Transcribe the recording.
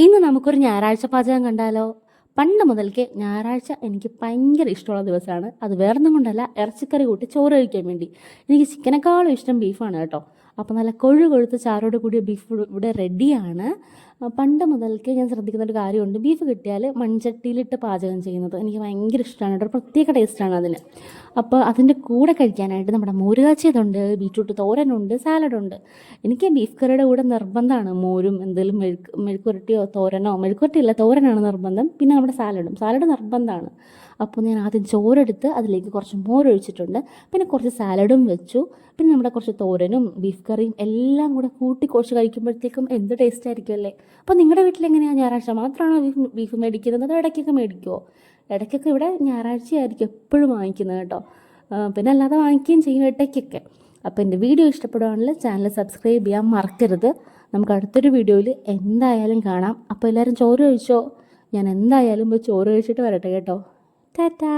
ഇന്ന് നമുക്കൊരു ഞായറാഴ്ച പാചകം കണ്ടാലോ? പണ്ട് മുതൽക്കേ ഞായറാഴ്ച എനിക്ക് ഭയങ്കര ഇഷ്ടമുള്ള ദിവസമാണ്. അത് വേറൊന്നും കൊണ്ടല്ല, ഇറച്ചിക്കറി കൂട്ടി ചോറ് കഴിക്കാൻ വേണ്ടി. എനിക്ക് ചിക്കനേക്കാളും ഇഷ്ടം ബീഫാണ് കേട്ടോ. അപ്പോൾ നല്ല കൊഴുകൊഴുത്ത ചാറോട് കൂടിയ ബീഫ് ഇവിടെ റെഡിയാണ്. പണ്ട് മുതൽക്കേ ഞാൻ ശ്രദ്ധിക്കുന്ന ഒരു കാര്യമുണ്ട്, ബീഫ് കിട്ടിയാൽ മൺചട്ടിയിലിട്ട് പാചകം ചെയ്യുന്നത് എനിക്ക് ഭയങ്കര ഇഷ്ടമാണ് കേട്ടോ. ഒരു പ്രത്യേക ടേസ്റ്റാണ് അതിന്. അപ്പോൾ അതിൻ്റെ കൂടെ കഴിക്കാനായിട്ട് നമ്മുടെ മോര് കാച്ചിയതുണ്ട്, ബീറ്റ്റൂട്ട് തോരനുണ്ട്, സാലഡുണ്ട്. എനിക്ക് ബീഫ് കറിയുടെ കൂടെ നിർബന്ധമാണ് മോരും എന്തെങ്കിലും മെഴുക്കുരട്ടിയോ തോരനോ. മെഴുക്കുരട്ടിയല്ല, തോരനാണ് നിർബന്ധം. പിന്നെ നമ്മുടെ സാലഡ് നിർബന്ധമാണ്. അപ്പോൾ ഞാൻ ആദ്യം ചോറെടുത്ത് അതിലേക്ക് കുറച്ച് മോരൊഴിച്ചിട്ടുണ്ട്, പിന്നെ കുറച്ച് സാലഡും വെച്ചു, പിന്നെ നമ്മുടെ കുറച്ച് തോരനും ബീഫ് കറിയും എല്ലാം കൂടെ കൂട്ടിക്കുഴച്ച് കഴിക്കുമ്പോഴത്തേക്കും എന്ത് ടേസ്റ്റ് ആയിരിക്കും അല്ലേ. അപ്പോൾ നിങ്ങളുടെ വീട്ടിൽ എങ്ങനെയാണ്? ഞായറാഴ്ച മാത്രമാണോ ബീഫ് മേടിക്കുന്നത്, അതോ ഇടയ്ക്കൊക്കെ മേടിക്കുമോ? ഇടയ്ക്കൊക്കെ ഇവിടെ ഞായറാഴ്ചയായിരിക്കും എപ്പോഴും വാങ്ങിക്കുന്നത് കേട്ടോ. പിന്നെ അല്ലാതെ വാങ്ങിക്കുകയും ചെയ്യും ഇടയ്ക്കൊക്കെ. അപ്പോൾ എൻ്റെ വീഡിയോ ഇഷ്ടപ്പെടുവാണെങ്കിൽ ചാനൽ സബ്സ്ക്രൈബ് ചെയ്യാൻ മറക്കരുത്. നമുക്ക് അടുത്തൊരു വീഡിയോയിൽ എന്തായാലും കാണാം. അപ്പോൾ എല്ലാവരും ചോറ് കഴിച്ചോ? ഞാൻ എന്തായാലും പോയി ചോറ് കഴിച്ചിട്ട് വരട്ടെ കേട്ടോ. ടാറ്റാ.